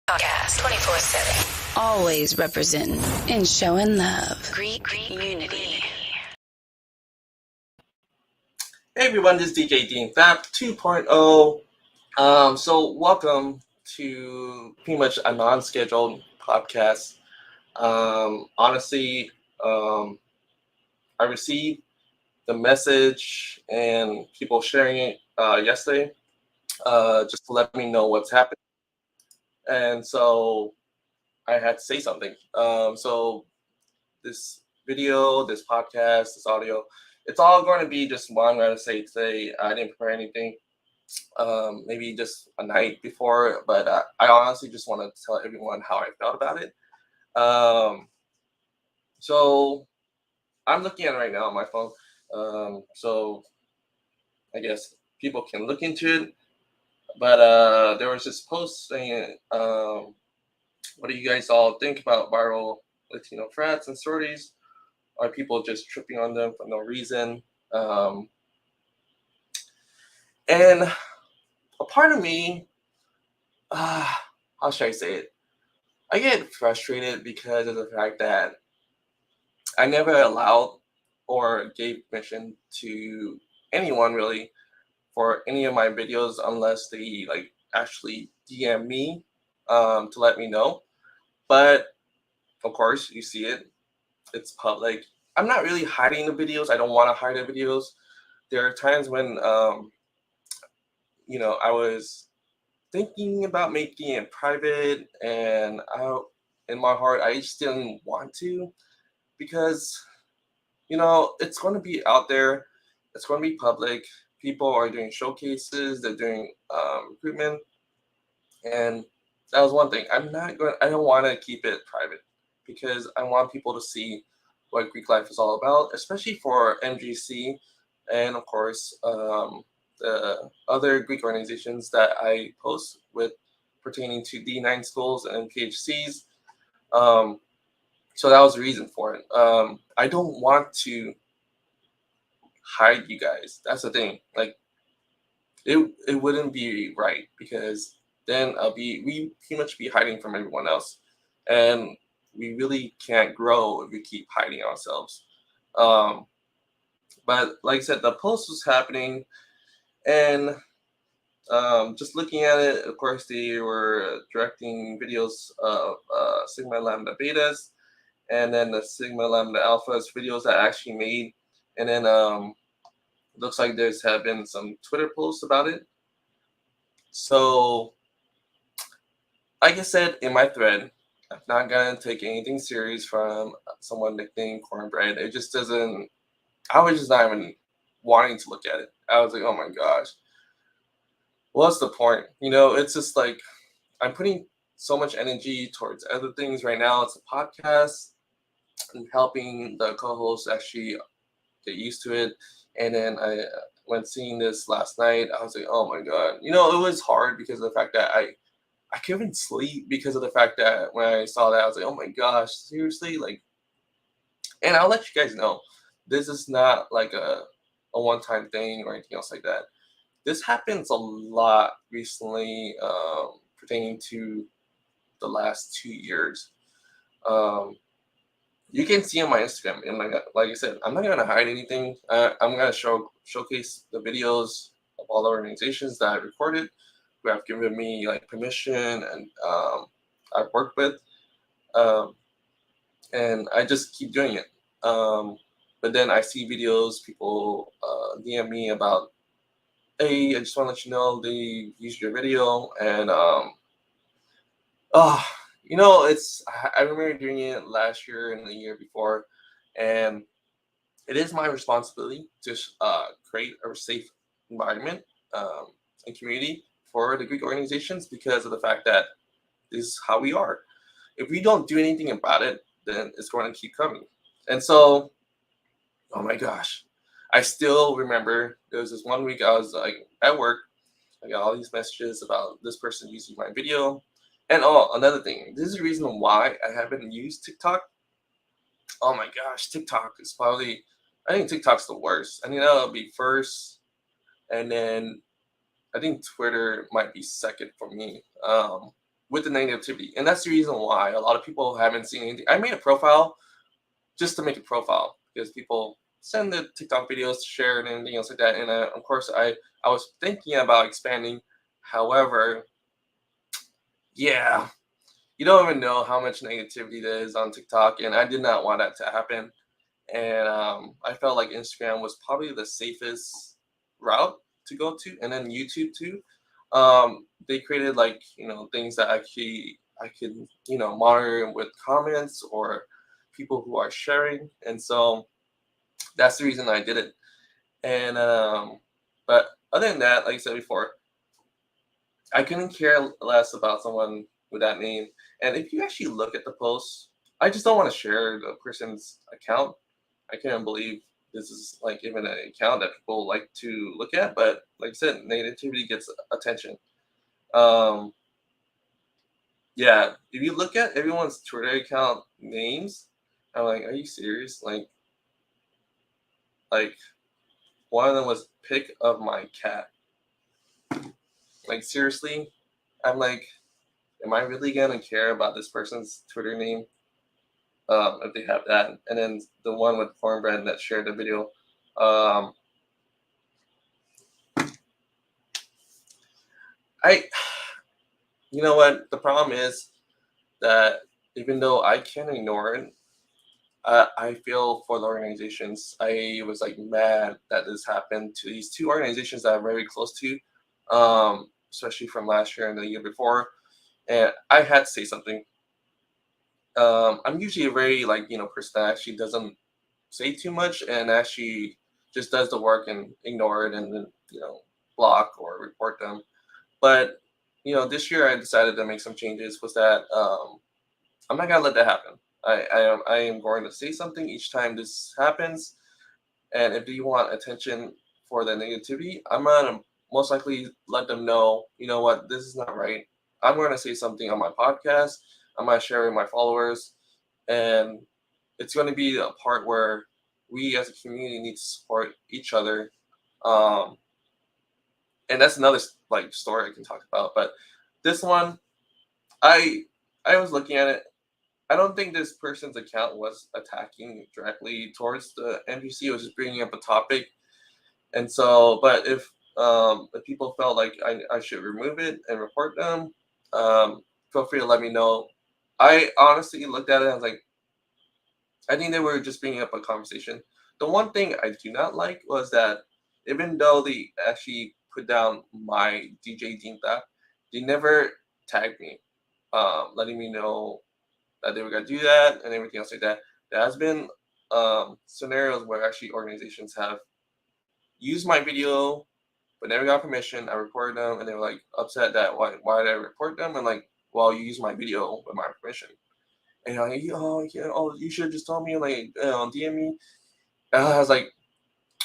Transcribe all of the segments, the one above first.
Podcast 24/7. Always representing and showing love. Greek unity. Hey everyone, this is DJ Dean Fab 2.0. So welcome to pretty much a non-scheduled podcast. Honestly, I received the message and people sharing it yesterday, just to let me know what's happening. And so I had to say something. So this video, this podcast, this audio, it's all going to be just what I'm going to say today. I didn't prepare anything. Maybe just a night before, but I honestly just want to tell everyone how I felt about it. So I'm looking at it right now on my phone. So I guess people can look into it. But there was this post saying, what do you guys all think about viral Latino frats and sororities? Are people just tripping on them for no reason? And a part of me, how should I say it? I get frustrated because of the fact that I never allowed or gave permission to anyone really for any of my videos unless they actually DM me to let me know. But of course, you see it; it's public. I'm not really hiding the videos. I don't want to hide the videos. There are times when I was thinking about making it private, and in my heart, I just didn't want to because it's going to be out there. It's going to be public. People are doing showcases. They're doing recruitment, and that was one thing. I don't want to keep it private because I want people to see what Greek life is all about, especially for MGC, and of course the other Greek organizations that I post with pertaining to D9 schools and PHCs. So that was the reason for it. I don't want to hide you guys. That's the thing. It wouldn't be right because then we pretty much be hiding from everyone else, and we really can't grow if we keep hiding ourselves. But like I said, the post was happening, and just looking at it, of course, they were directing videos of Sigma Lambda Betas, and then the Sigma Lambda Alphas videos that I actually made, and then looks like there's have been some Twitter posts about it. So, like I said in my thread, I'm not gonna take anything serious from someone nicknamed Cornbread. It just doesn't. I was just not even wanting to look at it. I was like, oh my gosh, what's the point? It's just like I'm putting so much energy towards other things right now. It's a podcast and helping the co-hosts actually get used to it. And then when seeing this last night, I was like, oh my god. It was hard because of the fact that I couldn't sleep because of the fact that when I saw that, I was like, oh my gosh, seriously? And I'll let you guys know, this is not like a one-time thing or anything else like that. This happens a lot recently, pertaining to the last 2 years. You can see on my Instagram, and like I said, I'm not gonna hide anything. I'm gonna showcase the videos of all the organizations that I recorded, who have given me permission, and I've worked with, and I just keep doing it. But then I see videos, people DM me about, hey, I just want to let you know they used your video, and oh, I remember doing it last year and the year before, and it is my responsibility to create a safe environment and community for the Greek organizations because of the fact that this is how we are. If we don't do anything about it, then it's going to keep coming. And so, oh my gosh, I still remember there was this one week I was at work. I got all these messages about this person using my video. And another thing, this is the reason why I haven't used TikTok. Oh my gosh, TikTok is probably, I think TikTok's the worst. I mean, that'll be first, and then I think Twitter might be second for me. with the negativity, and that's the reason why a lot of people haven't seen anything. I made a profile just to make a profile because people send the TikTok videos to share and anything else like that. And of course, I was thinking about expanding. However, yeah, you don't even know how much negativity there is on TikTok, and I did not want that to happen. And I felt like Instagram was probably the safest route to go to, and then YouTube too. They created like things that actually I could monitor with comments or people who are sharing, and so that's the reason I did it. And but other than that, like I said before, I couldn't care less about someone with that name. And if you actually look at the post, I just don't want to share the person's account. I can't believe this is like even an account that people like to look at. But like I said, negativity gets attention. Um, yeah, if you look at everyone's Twitter account names, I'm like, are you serious? Like one of them was pic of my cat. Like seriously, I'm like, am I really gonna care about this person's Twitter name? If they have that, and then the one with cornbread that shared the video. Um, I, you know what? The problem is that even though I can ignore it, I feel for the organizations. I was like mad that this happened to these two organizations that I'm very close to, especially from last year and the year before, and I had to say something. I'm usually a very person that actually doesn't say too much and actually just does the work and ignore it and then block or report them. But this year I decided to make some changes. Was that I'm not gonna let that happen. I am going to say something each time this happens, and if you want attention for the negativity, I'm gonna most likely let them know. You know what? This is not right. I'm going to say something on my podcast. I'm going to share with my followers, and it's going to be a part where we as a community need to support each other. Um, and that's another story I can talk about. But this one, I I was looking at it. I don't think this person's account was attacking directly towards the NPC. It was just bringing up a topic, and so. But if people felt like I should remove it and report them, feel free to let me know. I honestly looked at it and I was like, I think they were just bringing up a conversation. The one thing I do not like was that even though they actually put down my DJ Dean Theft, they never tagged me, letting me know that they were gonna do that and everything else like that. There has been scenarios where actually organizations have used my video but never got permission. I reported them and they were like upset that why did I report them and like, well, you used my video with my permission. And you're like, oh yeah, oh you should have just told me like DM me. And I was like,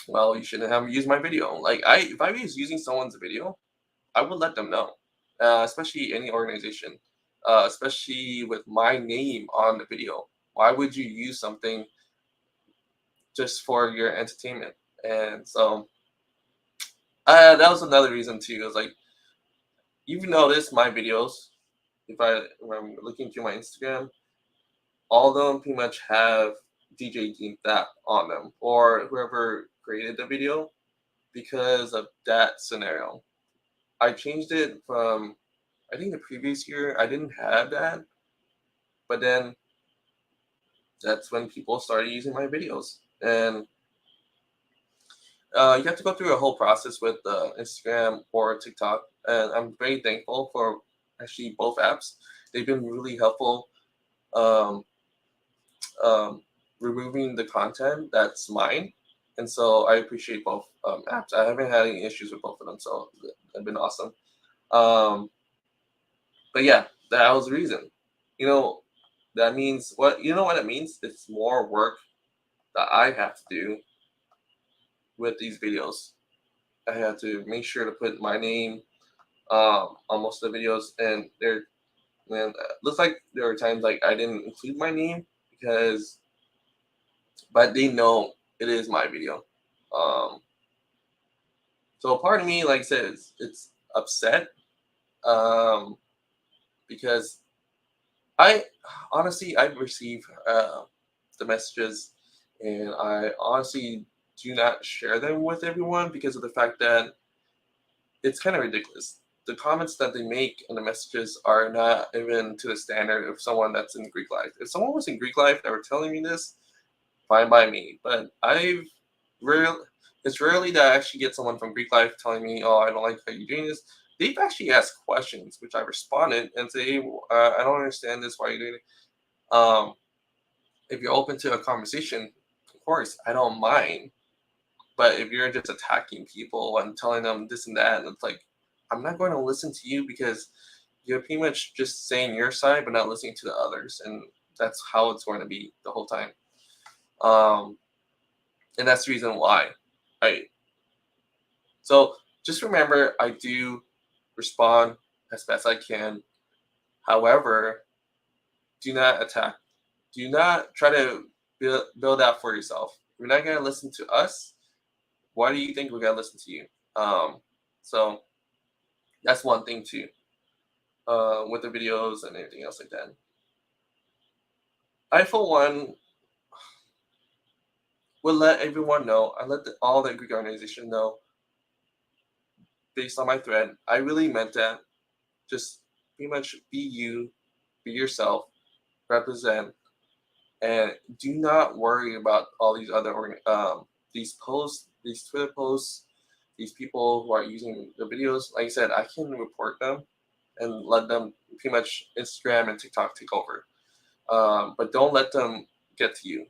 well, you shouldn't have used my video. Like if I was using someone's video, I would let them know, especially any organization, especially with my name on the video. Why would you use something just for your entertainment? And so that was another reason too. It was like, you've noticed my videos. When I'm looking through my Instagram, all of them pretty much have DJ Dean Thap on them or whoever created the video because of that scenario. I changed it from, I think the previous year I didn't have that, but then that's when people started using my videos. And you have to go through a whole process with Instagram or TikTok. And I'm very thankful for actually both apps. They've been really helpful. Um, um, Removing the content that's mine. And so I appreciate both apps. I haven't had any issues with both of them, so they've been awesome. Um, but yeah, that was the reason. You know, that means what? You know what it means? It's more work that I have to do with these videos. I have to make sure to put my name on most of the videos, and looks like there were times like I didn't include my name because but they know it is my video. Um, so part of me, like I said, it's upset. Um, because I honestly I receive the messages, and I honestly do not share them with everyone because of the fact that it's kind of ridiculous. The comments that they make in the messages are not even to the standard of someone that's in Greek life. If someone was in Greek life that were telling me this, fine by me. But rarely, it's rarely that I actually get someone from Greek life telling me, "Oh, I don't like how you're doing this." They've actually asked questions, which I responded and say, "Hey, I don't understand this. Why are you doing it?" If you're open to a conversation, of course, I don't mind. But if you're just attacking people and telling them this and that, and it's like, I'm not going to listen to you because you're pretty much just saying your side, but not listening to the others, and that's how it's going to be the whole time. Um, and that's the reason why. I so just remember, I do respond as best I can. However, do not attack. Do not try to build out for yourself. If you're not gonna listen to us, why do you think we're gonna listen to you? So that's one thing too. With the videos and everything else like that. I, for one, will let everyone know. I let all the Greek organization know based on my thread. I really meant that. Just pretty much be you, be yourself, represent, and do not worry about all these other these posts, these Twitter posts, these people who are using the videos. Like I said, I can report them and let them pretty much Instagram and TikTok take over. But don't let them get to you.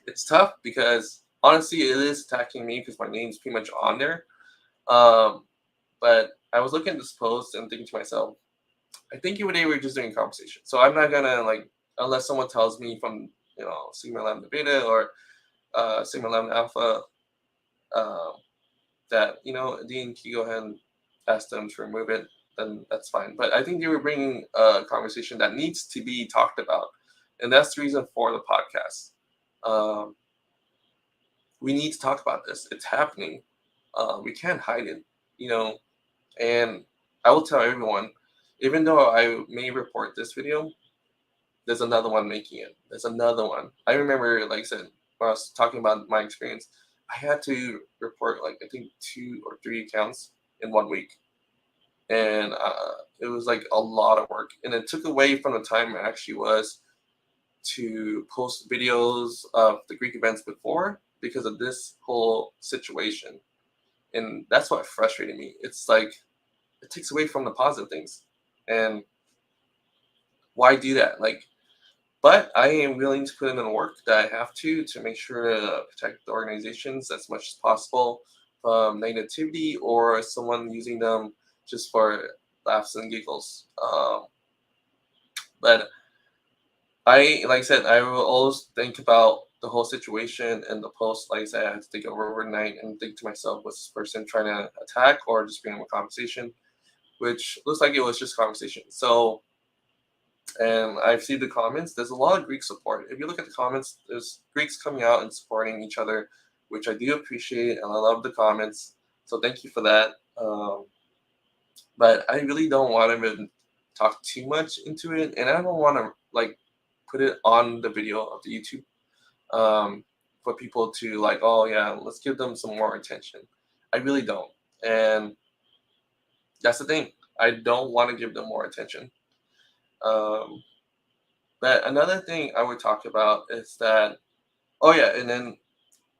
It's tough because honestly, it is attacking me because my name's pretty much on there. Um, but I was looking at this post and thinking to myself, I think you and they were just doing conversation. So I'm not gonna like unless someone tells me from Sigma Lambda Beta or Sigma Lambda Alpha um, that Dean, can you go ahead and ask them to remove it? Then that's fine. But I think they were bringing a conversation that needs to be talked about, and that's the reason for the podcast. Um, we need to talk about this. It's happening. We can't hide it, you know. And I will tell everyone, even though I may report this video, there's another one making it. There's another one. I remember, like I said, when I was talking about my experience, I had to report like I think 2 or 3 accounts in 1 week, and it was like a lot of work, and it took away from the time it actually was to post videos of the Greek events before because of this whole situation. And that's what frustrated me. It's like it takes away from the positive things. And why do that? Like, but I am willing to put in the work that I have to make sure to protect the organizations as much as possible from negativity or someone using them just for laughs and giggles. But like I said, I will always think about the whole situation and the post. Like I said, I have to think over overnight and think to myself, was this person trying to attack or just bring up a conversation? Which looks like it was just conversation. So, and I've seen the comments. There's a lot of Greek support. If you look at the comments, there's Greeks coming out and supporting each other, which I do appreciate, and I love the comments. So thank you for that. But I really don't want to even talk too much into it, and I don't want to like put it on the video of the YouTube for people to like, oh yeah, let's give them some more attention. I really don't, and that's the thing. I don't want to give them more attention. Um, but another thing I would talk about is that, oh yeah, and then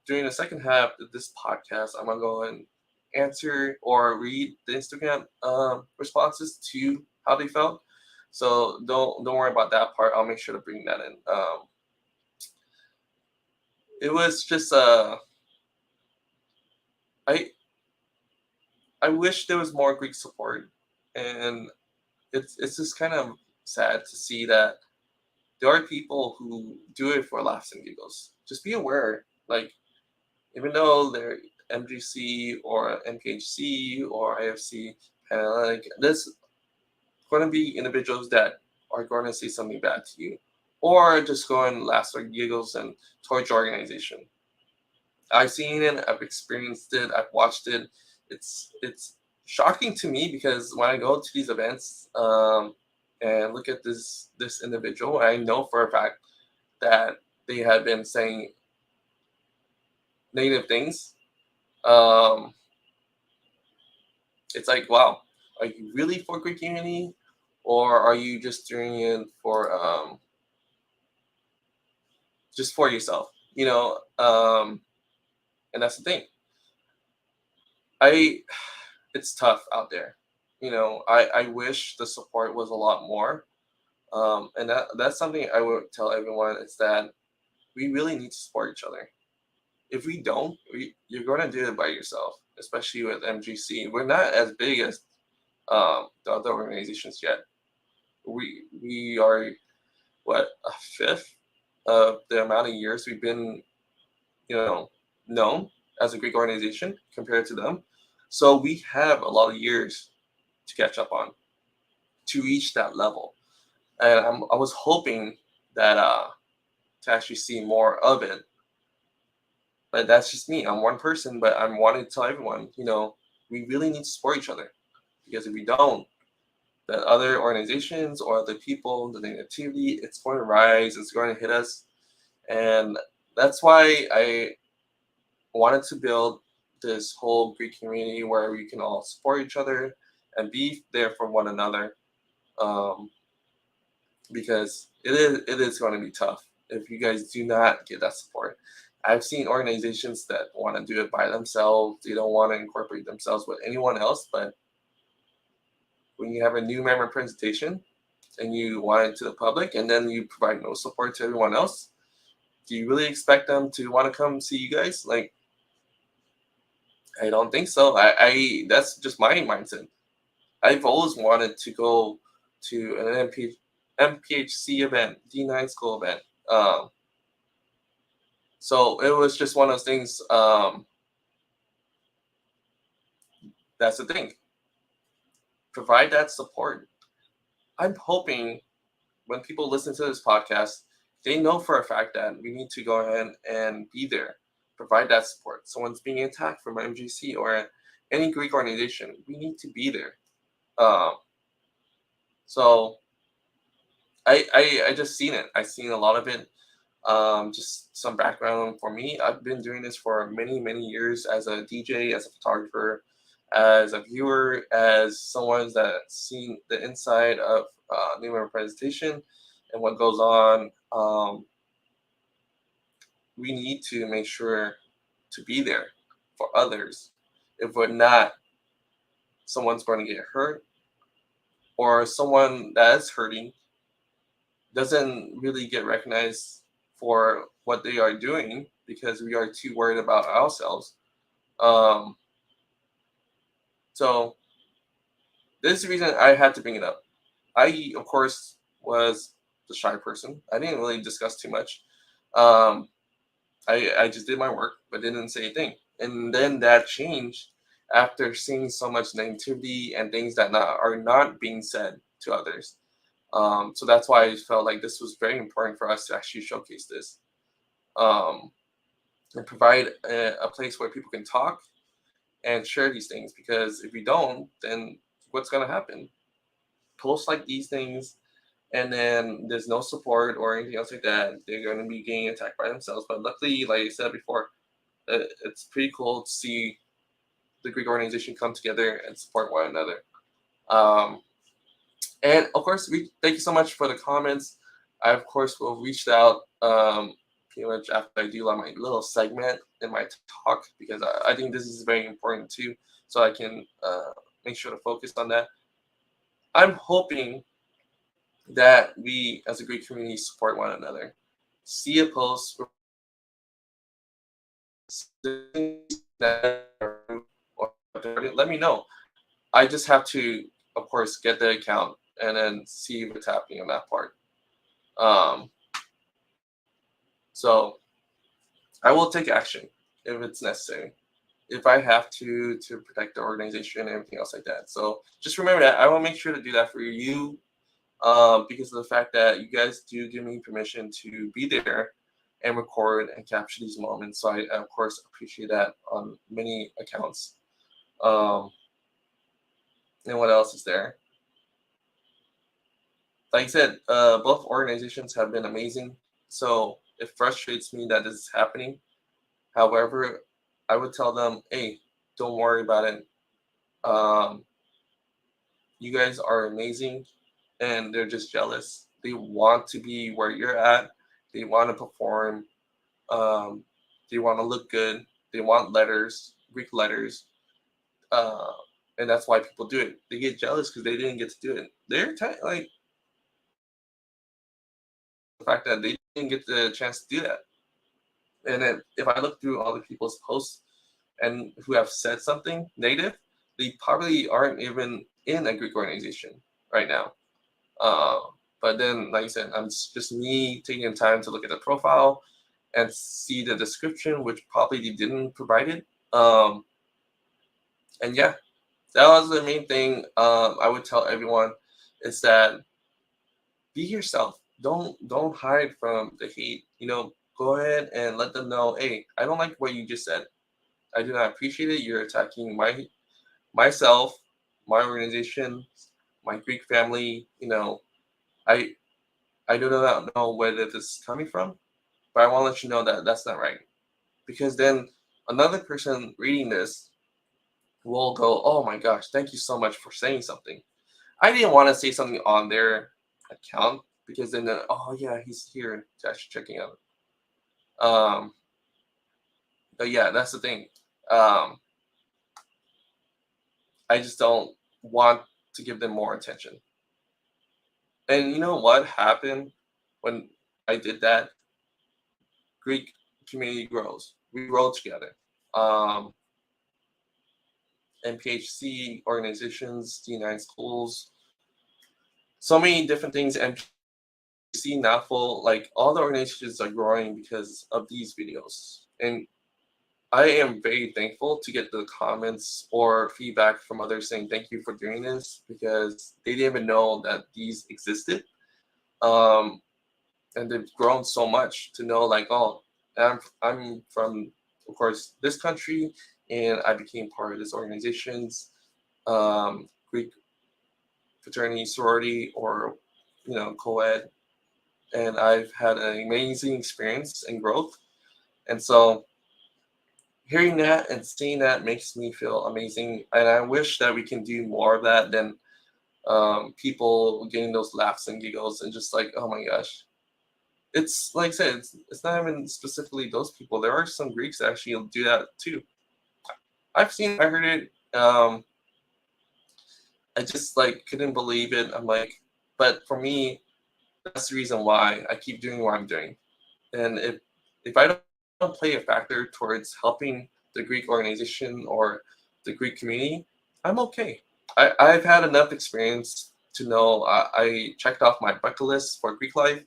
during the second half of this podcast, I'm gonna go and answer or read the Instagram responses to how they felt. So don't worry about that part. I'll make sure to bring that in. It was just I I wish there was more Greek support, and it's just kind of sad to see that there are people who do it for laughs and giggles. Just be aware, like even though they're MGC or MPHC or IFC, like there's going to be individuals that are going to say something bad to you, or just go and laugh or giggles and torch your organization. I've seen it, I've experienced it, I've watched it. It's shocking to me because when I go to these events, and look at this individual. I know for a fact that they had been saying negative things. Um, it's like, wow, are you really for Greek unity, or are you just doing it for just for yourself? And that's the thing. I It's tough out there. I wish the support was a lot more. And that's something I would tell everyone is that we really need to support each other. If we don't, you're going to do it by yourself, especially with MGC. We're not as big as the other organizations yet. We are, what, a fifth of the amount of years we've been, known as a Greek organization compared to them. So we have a lot of years to catch up on to reach that level. And I was hoping that to actually see more of it. But that's just me. I'm one person, but I'm wanting to tell everyone, we really need to support each other. Because if we don't, the other organizations or other people, the negativity, it's going to rise, it's going to hit us. And that's why I wanted to build this whole Greek community where we can all support each other and be there for one another. Um, because it is going to be tough if you guys do not get that support. I've seen organizations that want to do it by themselves. They don't want to incorporate themselves with anyone else. But when you have a new member presentation and you want it to the public and then you provide no support to everyone else, do you really expect them to want to come see you guys? Like, I don't think so. I That's just my mindset. I've always wanted to go to an MPHC event, D9 school event. So it was just one of those things. That's the thing. Provide that support. I'm hoping when people listen to this podcast, they know for a fact that we need to go ahead and be there, provide that support. Someone's being attacked from MGC or any Greek organization, we need to be there. Um, so I just seen it. I've seen a lot of it. Just some background for me. I've been doing this for many, many years as a DJ, as a photographer, as a viewer, as someone that's seen the inside of new member presentation and what goes on. We need to make sure to be there for others. If we're not, someone's going to get hurt, or someone that is hurting doesn't really get recognized for what they are doing because we are too worried about ourselves. Um, so this is the reason I had to bring it up. I, of course, was the shy person. I didn't really discuss too much. Um, I just did my work, but didn't say a thing. And then that changed after seeing so much negativity and things that are not being said to others. So that's why I felt like this was very important for us to actually showcase this, and provide a place where people can talk and share these things. Because if we don't, then what's going to happen? Posts like these things, and then there's no support or anything else like that. They're going to be getting attacked by themselves. But luckily, like I said before, it's pretty cool to see the Greek organization come together and support one another. Um, and of course, thank you so much for the comments. I, of course, will reach out pretty much after I do my little segment in my talk, because I think this is very important too, so I can make sure to focus on that. I'm hoping that we as a Greek community support one another. See a post, let me know. I just have to, of course, get the account and then see what's happening on that part. So I will take action if it's necessary, if I have to protect the organization and everything else like that. So just remember that I will make sure to do that for you, because of the fact that you guys do give me permission to be there and record and capture these moments. So I of course appreciate that on many accounts. And what else is there? like I said, both organizations have been amazing. So it frustrates me that this is happening. However, I would tell them, hey, don't worry about it. Um, you guys are amazing, and they're just jealous. They want to be where you're at. They want to perform. Um, they want to look good. They want letters, Greek letters, uh, and that's why people do it. They get jealous because they didn't get to do it. They're like the fact that they didn't get the chance to do that. And then if I look through all the people's posts and who have said something negative, they probably aren't even in a Greek organization right now. Uh, but then, like I said, I'm just me taking the time to look at the profile and see the description, which probably they didn't provide it. And yeah, that was the main thing. I would tell everyone is that be yourself. Don't hide from the hate. Go ahead and let them know, hey, I don't like what you just said. I do not appreciate it. You're attacking myself, my organization, my Greek family. I I do not know where this is coming from, but I want to let you know that that's not right. Because then another person reading this will go, oh my gosh, thank you so much for saying something. I didn't want to say something on their account because then, oh yeah, he's here, just checking out. Um, but yeah, that's the thing. Um, I just don't want to give them more attention. And you know what happened when I did that? Greek community grows. We grow together. Um, MPHC organizations, D9 schools, so many different things. MPHC, NAFL, like all the organizations are growing because of these videos. And I am very thankful to get the comments or feedback from others saying thank you for doing this because they didn't even know that these existed. Um, and they've grown so much to know like, oh, I'm from, of course, this country, and I became part of this organization's Greek fraternity, sorority, or co-ed, and I've had an amazing experience and growth. And so hearing that and seeing that makes me feel amazing, and I wish that we can do more of that than people getting those laughs and giggles and just like, oh my gosh. It's like I said, it's not even specifically those people. There are some Greeks that actually do that too. I heard it. I just like couldn't believe it. I'm like, but for me, that's the reason why I keep doing what I'm doing. And if I don't play a factor towards helping the Greek organization or the Greek community, I'm okay. I've had enough experience to know I checked off my bucket list for Greek life,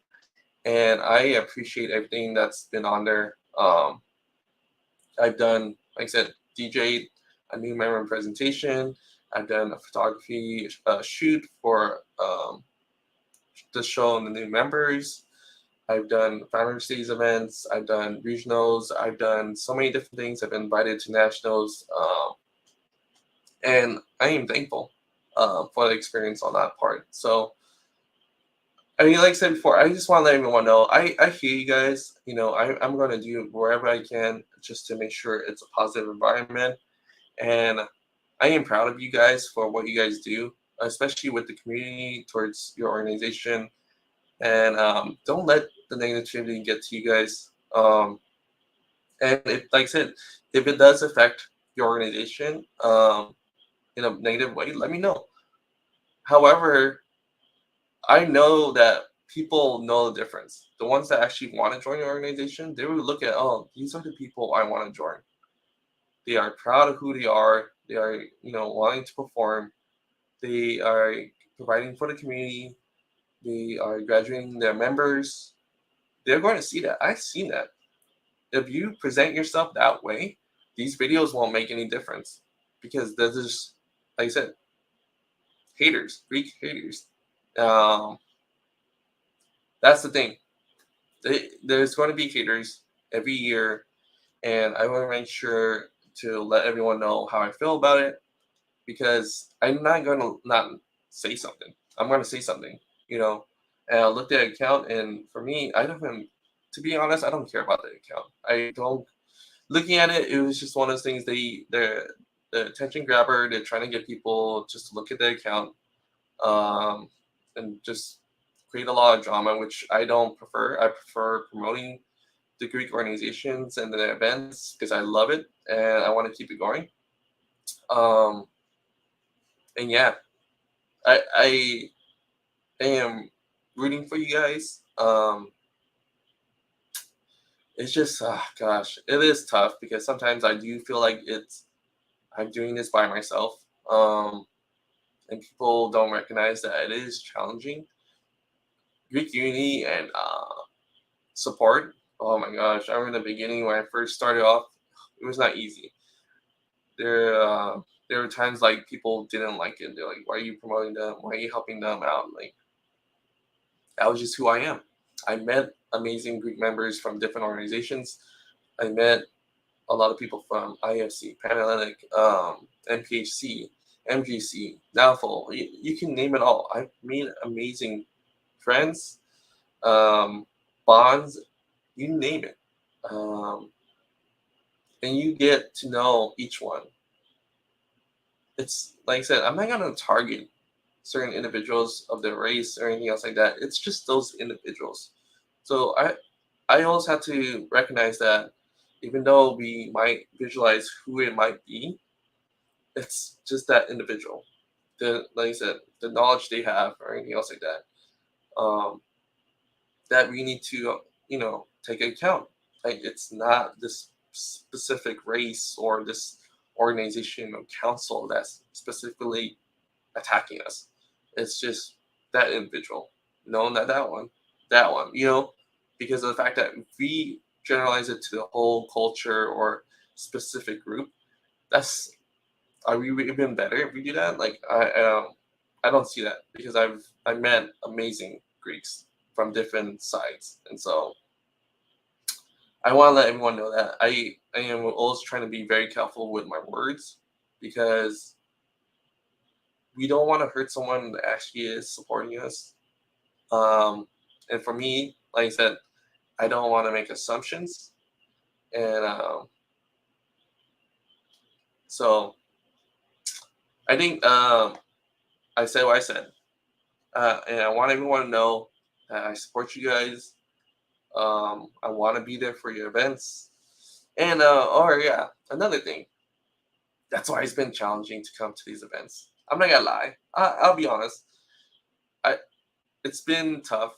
and I appreciate everything that's been on there. I've done, like I said, DJ a new member presentation. I've done a photography shoot for the show and the new members. I've done Founders Days events. I've done regionals. I've done so many different things. I've been invited to nationals, and I am thankful for the experience on that part. So, I mean, like I said before, I just want to let everyone know I hear you guys. I'm going to do wherever I can just to make sure it's a positive environment. And I am proud of you guys for what you guys do, especially with the community towards your organization. And don't let the negativity get to you guys. And like I said, if it does affect your organization in a negative way, let me know. However, I know that people know the difference. The ones that actually want to join your organization, they will look at, oh, these are the people I want to join. They are proud of who they are. They are, wanting to perform. They are providing for the community. They are graduating their members. They're going to see that. I've seen that. If you present yourself that way, these videos won't make any difference because there's just, like I said, haters, Greek haters. Um, that's the thing. There's going to be haters every year, and I want to make sure to let everyone know how I feel about it because I'm not going to not say something. I'm going to say something. And I looked at the account, and for me, I don't even, to be honest, I don't care about the account. I don't. Looking at it, it was just one of those things. They're the attention grabber. They're trying to get people just to look at the account, um, and just create a lot of drama, which I don't prefer. I prefer promoting the Greek organizations and the events because I love it and I want to keep it going. Um, and yeah, I am rooting for you guys. It's just, gosh, it is tough because sometimes I do feel like I'm doing this by myself. And people don't recognize that it is challenging. Greek unity and support. Oh my gosh, I remember in the beginning when I first started off, it was not easy. There, uh, there were times like people didn't like it. They're like, "Why are you promoting them? Why are you helping them out?" Like that was just who I am. I met amazing Greek members from different organizations. I met a lot of people from IFC, Pan Atlantic, MPHC, MGC, NAFL. You can name it all. I've made amazing friends, um, bonds, you name it. Um, and you get to know each one. It's like I said, I'm not gonna target certain individuals of their race or anything else like that. It's just those individuals. So I always have to recognize that even though we might visualize who it might be, it's just that individual. The like I said, the knowledge they have or anything else like that. That we need to take account. Like it's not this specific race or this organization or council that's specifically attacking us. It's just that individual. No, not that one. That one. Because of the fact that if we generalize it to the whole culture or specific group, that's are we even better if we do that? Like I don't see that because I met amazing Greeks from different sides, and so I want to let everyone know that I am always trying to be very careful with my words because we don't want to hurt someone that actually is supporting us. And for me, like I said, I don't want to make assumptions, and so I think I said what I said, and I want everyone to know that I support you guys. I want to be there for your events. And or yeah, another thing. That's why it's been challenging to come to these events. I'm not gonna lie. I'll be honest. I It's been tough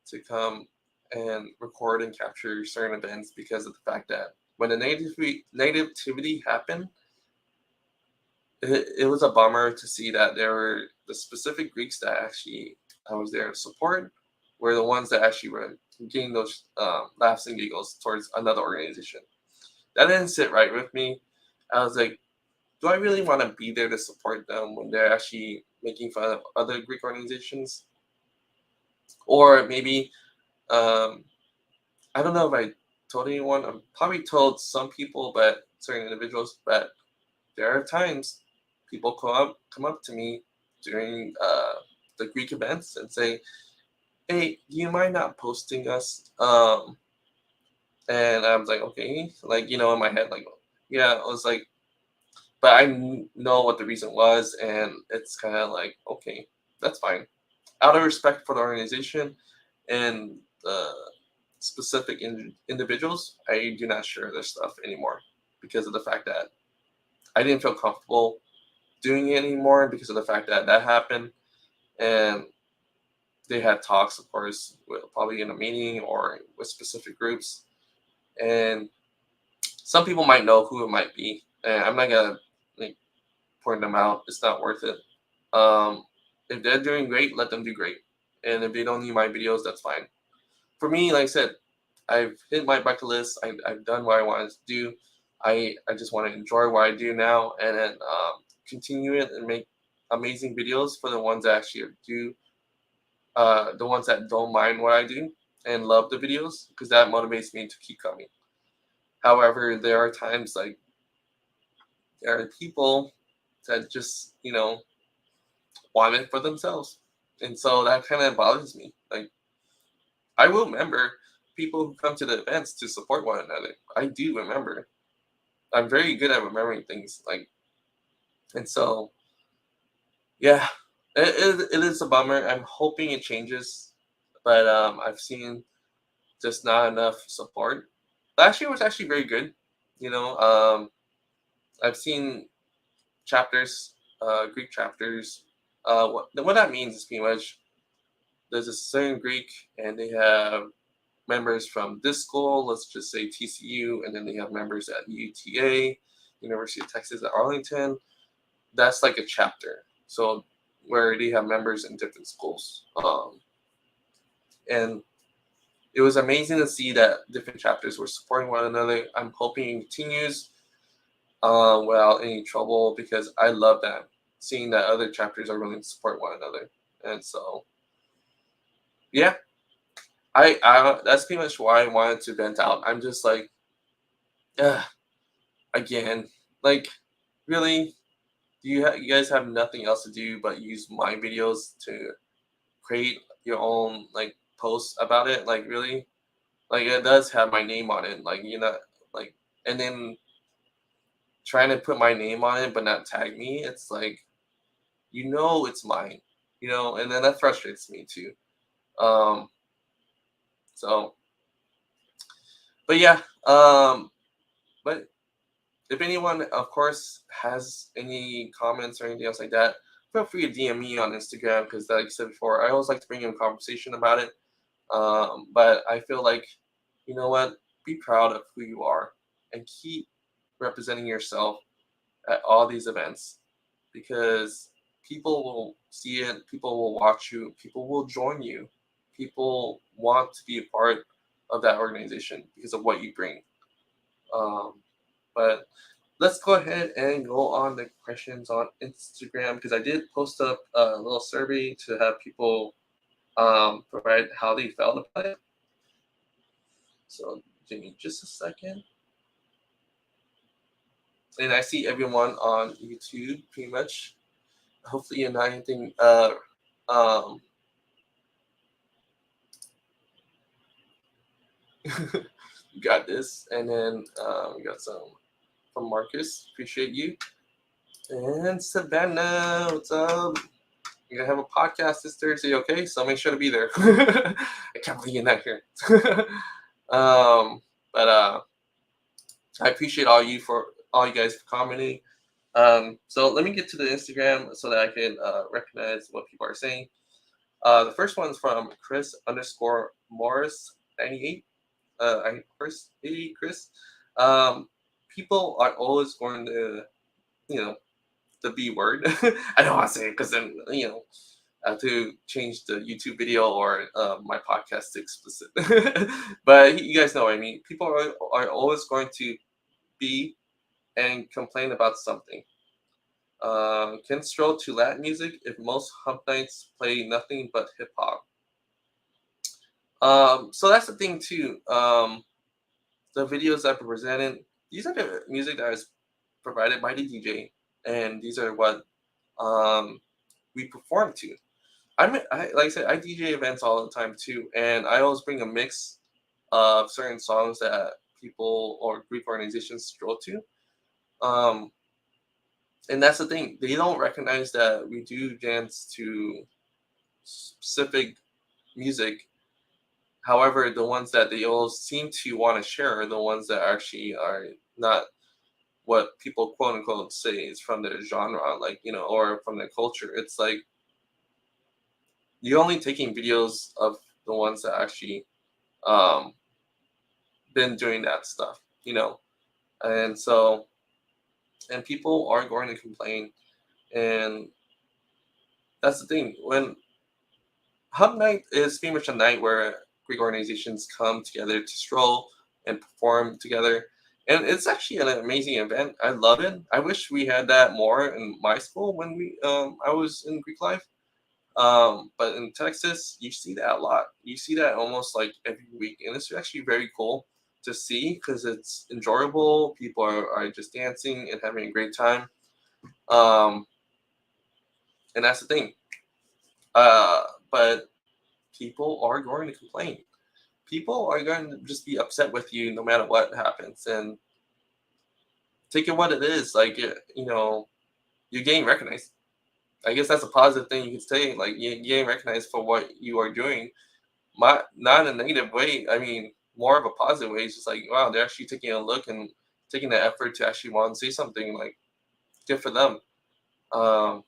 to come and record and capture certain events because of the fact that when the negativity happened, it was a bummer to see that there were the specific Greeks that actually I was there to support were the ones that actually were getting those laughs and giggles towards another organization. That didn't sit right with me. I was like, do I really want to be there to support them when they're actually making fun of other Greek organizations? Or maybe, um, I don't know if I told anyone, I probably told some people, but certain individuals, but there are times people come up to me during the Greek events and say, "Hey, do you mind not posting us?" And I was like, "Okay," like in my head, like, yeah, I was like, but know what the reason was, and it's kind of like, okay, that's fine. Out of respect for the organization and the specific individuals, I do not share their stuff anymore because of the fact that I didn't feel comfortable doing it anymore because of the fact that that happened, and they had talks, of course, probably in a meeting or with specific groups, and some people might know who it might be, and I'm not gonna like point them out. It's not worth it. Um, if they're doing great, let them do great, and if they don't need my videos, that's fine. For me, like I said, I've hit my bucket list. I've done what I wanted to do. I just want to enjoy what I do now, and then continue it and make amazing videos for the ones that actually do, the ones that don't mind what I do and love the videos, because that motivates me to keep coming. However, there are times like there are people that just want it for themselves. And so that kind of bothers me. Like, I will remember people who come to the events to support one another. I do remember. I'm very good at remembering things. Like, and so yeah, it is a bummer. I'm hoping it changes, but I've seen just not enough support. Last year was actually very good. You know, I've seen chapters, Greek chapters. What that means is pretty much there's a certain Greek, and they have members from this school. Let's just say TCU, and then they have members at UTA, University of Texas at Arlington. That's like a chapter. So where they have members in different schools, and it was amazing to see that different chapters were supporting one another. I'm hoping it continues without any trouble, because I love that, seeing that other chapters are willing to support one another. And so, yeah, I that's pretty much why I wanted to vent out. I'm just like, ugh, again, like, really, you guys have nothing else to do but use my videos to create your own like posts about it? Like, really? Like, it does have my name on it. Like, like, and then trying to put my name on it but not tag me. It's like, it's mine. And then that frustrates me too. Um, so, but yeah. But if anyone, of course, has any comments or anything else like that, feel free to DM me on Instagram, because, like I said before, I always like to bring in conversation about it. But I feel like, you know what? Be proud of who you are and keep representing yourself at all these events, because people will see it, people will watch you, people will join you, people want to be a part of that organization because of what you bring. Um, but let's go ahead and go on the questions on Instagram, because I did post up a little survey to have people provide how they felt about it. So give me just a second. And I see everyone on YouTube pretty much. Hopefully you're not anything um you got this. And then we got some from Marcus. Appreciate you. And Savannah, what's up? You're gonna have a podcast this Thursday, okay? So make sure to be there. I can't believe you're not here. But I appreciate all you guys for commenting. So let me get to the Instagram so that I can recognize what people are saying. The first one's from Chris underscore Morris 98. Chris. People are always going to, the B word. I don't want to say it, because then, I have to change the YouTube video or my podcast to explicit. But you guys know what I mean. People are always going to be and complain about something. Can stroll to Latin music if most hump nights play nothing but hip hop. So that's the thing too. The videos that were presented, these are the music that is provided by the DJ, and these are what we perform to. Like I said, I DJ events all the time too, and I always bring a mix of certain songs that people or Greek organizations stroll to. And that's the thing; they don't recognize that we do dance to specific music. However, the ones that they all seem to want to share are the ones that actually are not what people quote unquote say is from their genre, like, or from their culture. It's like you're only taking videos of the ones that actually um, been doing that stuff. And so, and people are going to complain, and that's the thing. When Hub Night is pretty much a night where Greek organizations come together to stroll and perform together. And it's actually an amazing event. I love it. I wish we had that more in my school when I was in Greek life. But in Texas, you see that a lot. You see that almost like every week, and it's actually very cool to see, because it's enjoyable. People are just dancing and having a great time. And that's the thing. but people are going to complain. People are going to just be upset with you no matter what happens, and take it what it is. Like, you're getting recognized. I guess that's a positive thing you could say. Like, you're getting recognized for what you are doing. Not in a negative way. I mean, more of a positive way. It's just like, wow, they're actually taking a look and taking the effort to actually want to say something. Like, good for them. Um,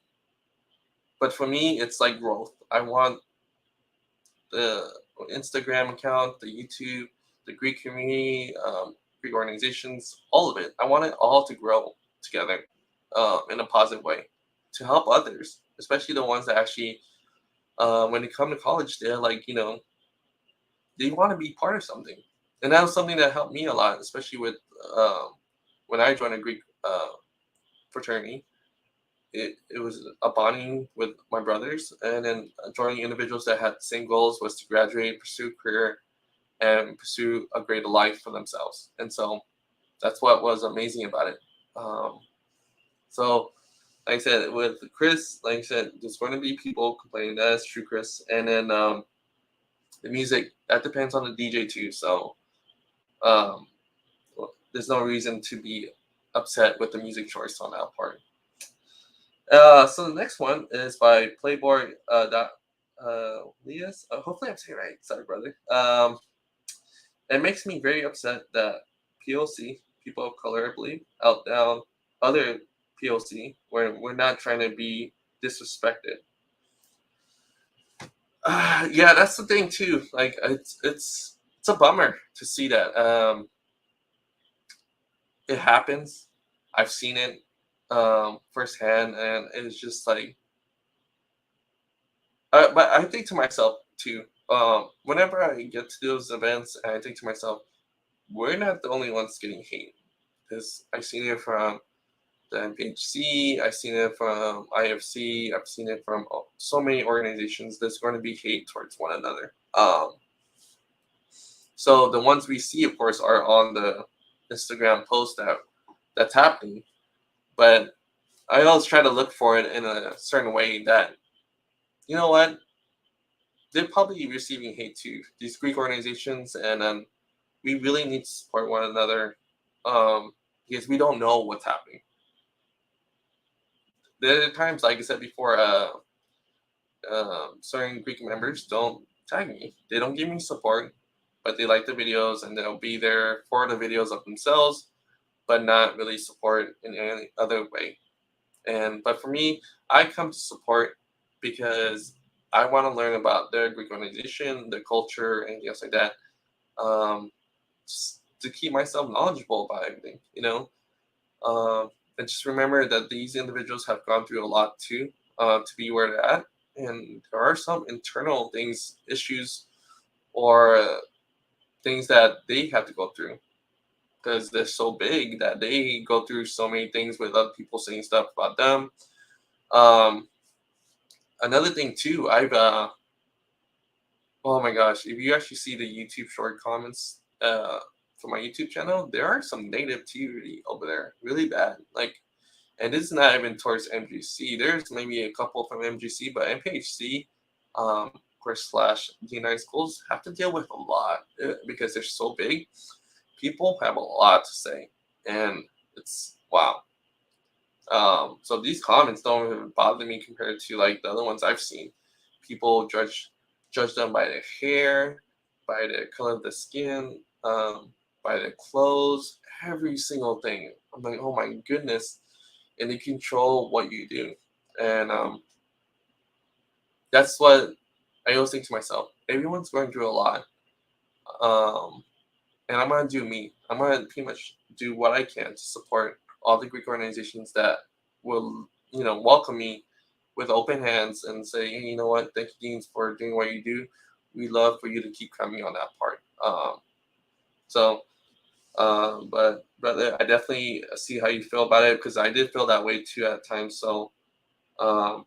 but for me, it's like growth. I want the Instagram account, the YouTube, the Greek community, Greek organizations, all of it. I want it all to grow together in a positive way to help others, especially the ones that actually, when they come to college, they're like, they want to be part of something. And that was something that helped me a lot, especially with when I joined a Greek fraternity. It was a bonding with my brothers, and then joining individuals that had the same goals, was to graduate, pursue a career, and pursue a greater life for themselves. And so that's what was amazing about it. So, like I said, with Chris, like I said, there's going to be people complaining. That's true, Chris. And then the music, that depends on the DJ too. So um, there's no reason to be upset with the music choice on that part. So the next one is by Playboy Lias. Hopefully I'm saying it right. Sorry, brother. It makes me very upset that POC, people of color, I believe, out down other POC, where we're not trying to be disrespected. Yeah, that's the thing too. Like, it's a bummer to see that. It happens. I've seen it firsthand, and it's just like. But I think to myself too. Whenever I get to those events, I think to myself, we're not the only ones getting hate. Because I've seen it from the MPHC, I've seen it from IFC, I've seen it from so many organizations. There's going to be hate towards one another. So the ones we see, of course, are on the Instagram post that's happening. But I always try to look for it in a certain way that, you know what, they're probably receiving hate too. These Greek organizations, and we really need to support one another, because we don't know what's happening. There are times, like I said before, certain Greek members don't tag me. They don't give me support, but they like the videos and they'll be there for the videos of themselves, but not really support in any other way. But for me, I come to support because I want to learn about their Greek organization, their culture, and things like that. Just to keep myself knowledgeable about everything, and just remember that these individuals have gone through a lot too, to be where they're at. And there are some internal things, issues, or things that they have to go through because they're so big that they go through so many things with other people saying stuff about them. Um, Another thing too, oh my gosh, if you actually see the YouTube short comments for my YouTube channel, there are some negativity over there, really bad. Like, and this is not even towards MGC. There's maybe a couple from MGC, but MPHC, of course, slash D9 schools have to deal with a lot because they're so big. People have a lot to say, and it's wow. So these comments don't even bother me compared to like the other ones I've seen. People judge them by their hair, by the color of the skin, by their clothes, every single thing. I'm like, oh my goodness, and they control what you do, and that's what I always think to myself. Everyone's going through a lot, and I'm gonna do me. I'm gonna pretty much do what I can to support all the Greek organizations that will, welcome me with open hands and say, hey, you know what, thank you, Deans, for doing what you do. We love for you to keep coming on that part. But brother, I definitely see how you feel about it because I did feel that way too at times. So, and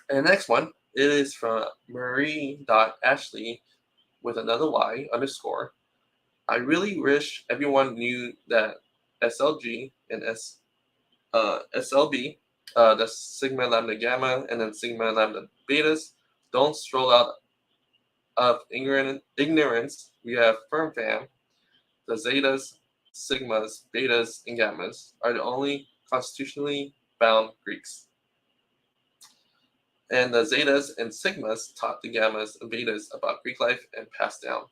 the next one, it is from Marie.Ashley with another Y _. I really wish everyone knew that SLG and SLB, that's Sigma Lambda Gamma and then Sigma Lambda Betas, don't stroll out of ignorance. We have firm fam. The zetas, sigmas, betas, and gammas are the only constitutionally bound Greeks. And the zetas and sigmas taught the gammas and betas about Greek life and passed down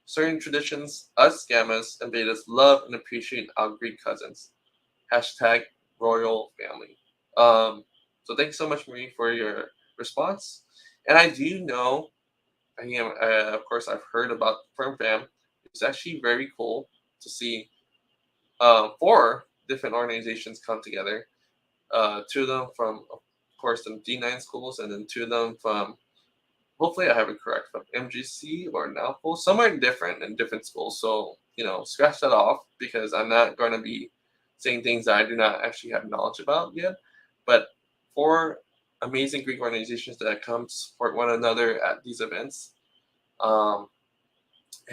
certain traditions. Us gammas and betas love and appreciate our Greek cousins. Hashtag royal family. So thanks so much, Marie, for your response. And I do know, of course, I've heard about Firm Fam. It's actually very cool to see 4 different organizations come together. 2 of them from, of course, the D9 schools, and then 2 of them from, hopefully I have it correct, from MGC or NAFL, somewhere different in different schools. So, scratch that off, because I'm not going to be saying things that I do not actually have knowledge about yet. But 4 amazing Greek organizations that come to support one another at these events. And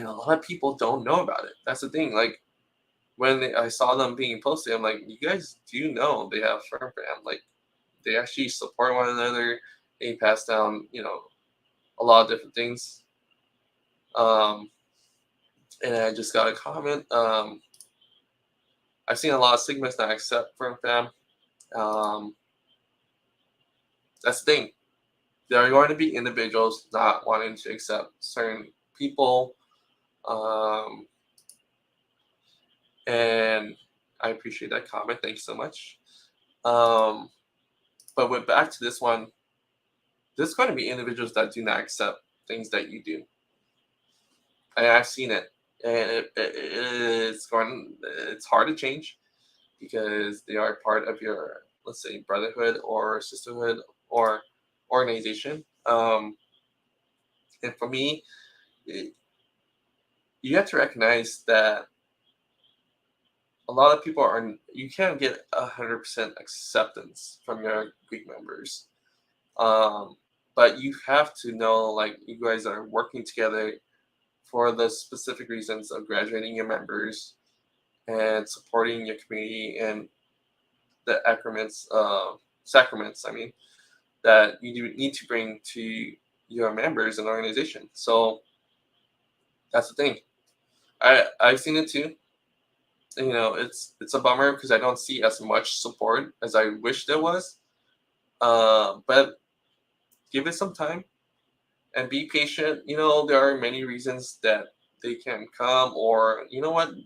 a lot of people don't know about it. That's the thing. Like, when I saw them being posted, I'm like, you guys do know they have Firm Fam. Like, they actually support one another. They pass down, a lot of different things. And I just got a comment. I've seen a lot of Sigmas not accept Firm Fam. That's the thing. There are going to be individuals not wanting to accept certain people. And I appreciate that comment. Thank you so much. But back to this one, there's going to be individuals that do not accept things that you do. And I've seen it. And it's hard to change, because they are part of your, let's say, brotherhood or sisterhood or organization. And for me, you have to recognize that a lot of people you can't get 100% acceptance from your Greek members. But you have to know, like, you guys are working together for the specific reasons of graduating your members and supporting your community and the sacraments, that you need to bring to your members and organization. So that's the thing. I've seen it too. It's a bummer, because I don't see as much support as I wish there was. But give it some time and be patient. There are many reasons that they can come, or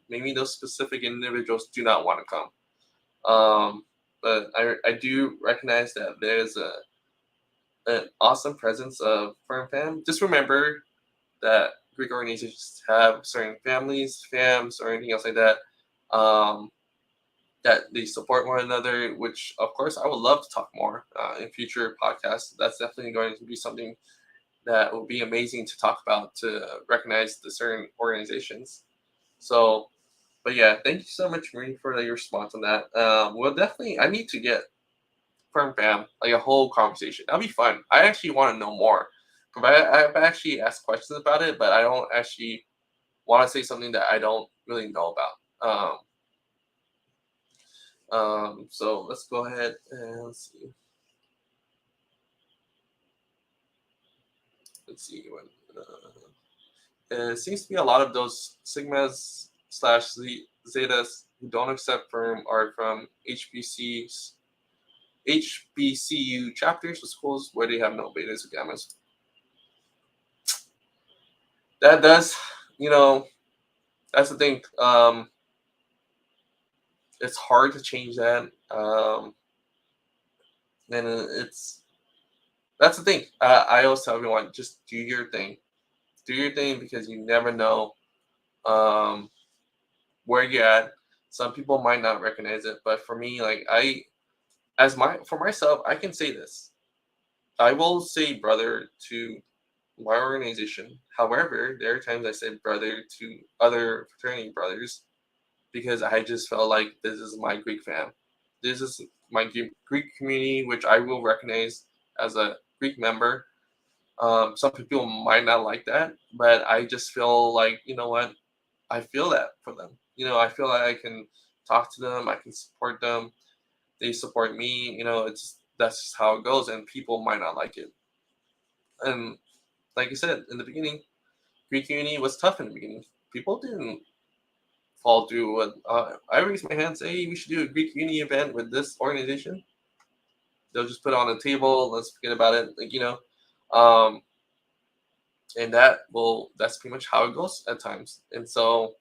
maybe those specific individuals do not want to come. But I do recognize that there's an awesome presence of Firm Fam. Just remember that Greek organizations have certain families, fams, or anything else like that, that they support one another, which, of course, I would love to talk more in future podcasts. That's definitely going to be something that will be amazing to talk about, to recognize the certain organizations. So, but yeah, thank you so much, Marie, for your response on that. Well, definitely, I need to get Firm Fam, like, a whole conversation. That'll be fun. I actually want to know more. I've actually asked questions about it, but I don't actually want to say something that I don't really know about. So let's go ahead and let's see. It seems to be a lot of those sigmas / zetas who don't accept Firm are from HBCU chapters of schools where they have no betas or gammas. That does, that's the thing. It's hard to change that. And that's the thing. I always tell everyone, just do your thing. Do your thing, because you never know where you're at. Some people might not recognize it, but for me, like, for myself, I can say this. I will say brother to my organization. However, there are times I say brother to other fraternity brothers, because I just felt like this is my Greek fam. This is my Greek community, which I will recognize as a Greek member. Some people might not like that, but I just feel like, what? I feel that for them. I feel like I can talk to them. I can support them. They support me. That's just how it goes, and people might not like it. And like you said in the beginning, Greek Uni was tough in the beginning. People didn't fall through. I raised my hand and say, hey, we should do a Greek Uni event with this organization. They'll just put it on the table. Let's forget about it. Um, and that's pretty much how it goes at times. And so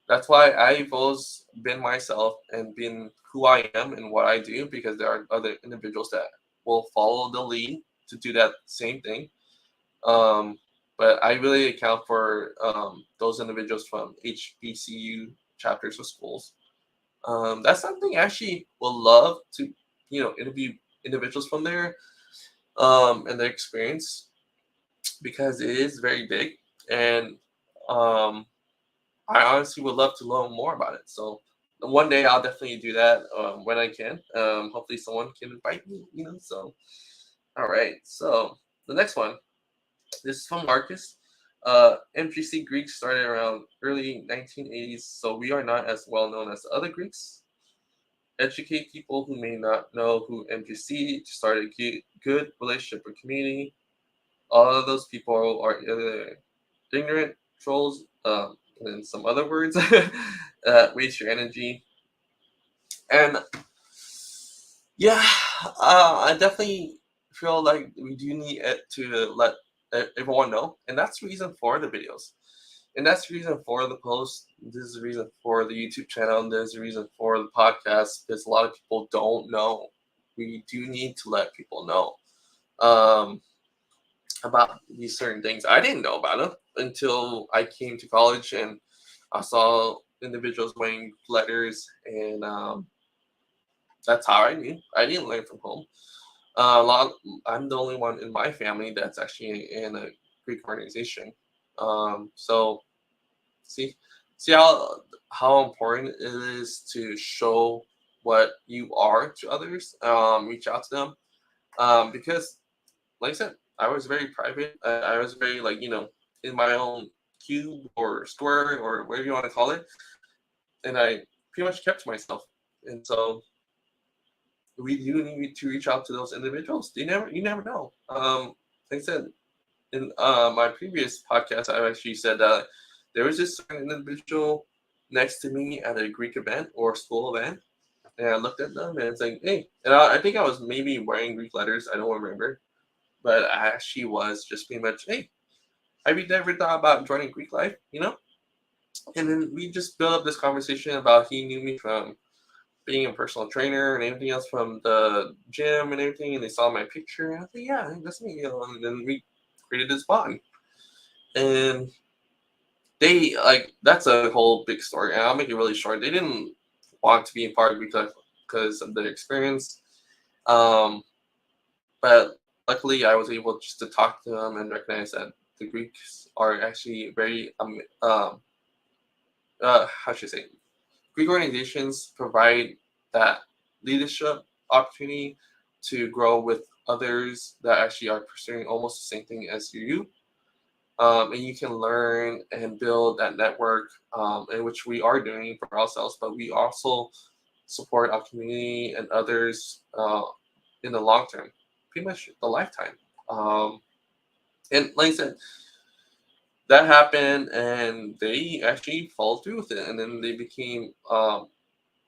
that's why I've always been myself and been who I am and what I do, because there are other individuals that will follow the lead to do that same thing. Um, but I really account for those individuals from HBCU chapters of schools. That's something I actually would love to, interview individuals from there and their experience, because it is very big. And um, I honestly would love to learn more about it. So one day I'll definitely do that when I can. Hopefully someone can invite me, So, all right. So the next one, this is from Marcus. MGC Greeks started around early 1980s, so we are not as well known as other Greeks. Educate people who may not know who MGC to start a good relationship with community. All of those people are either ignorant trolls, and then some other words, waste your energy. And yeah, I definitely feel like we do need it to let everyone know, and that's the reason for the videos, and that's the reason for the post. This is the reason for the YouTube channel, and there's the reason for the podcast, because a lot of people don't know. We do need to let people know about these certain things. I didn't know about them until I came to college and I saw individuals wearing letters, and that's how I knew. I didn't learn from home. I'm the only one in my family that's actually in a Greek organization. So see, see how important it is to show what you are to others. Reach out to them, because, like I said, I was very private. I was very in my own cube or square or whatever you want to call it, and I pretty much kept to myself. And so we do need to reach out to those individuals. You never know. Like I said in my previous podcast, I actually said that there was this certain individual next to me at a Greek event or school event, and I looked at them and it's like, hey, and I think I was maybe wearing Greek letters. I don't remember, but I actually was just pretty much, hey, have you ever thought about joining Greek life? And then we just built up this conversation about he knew me from being a personal trainer and everything else from the gym and everything, and they saw my picture, and I think, yeah, that's me, and then we created this bond. And they that's a whole big story, and I'll make it really short. They didn't want to be a part because of their experience, um, but luckily I was able just to talk to them and recognize that the Greeks are actually very how should I say, Greek organizations provide that leadership opportunity to grow with others that actually are pursuing almost the same thing as you. And you can learn and build that network, in which we are doing for ourselves, but we also support our community and others in the long term, pretty much the lifetime. And like I said, that happened, and they actually followed through with it, and then they became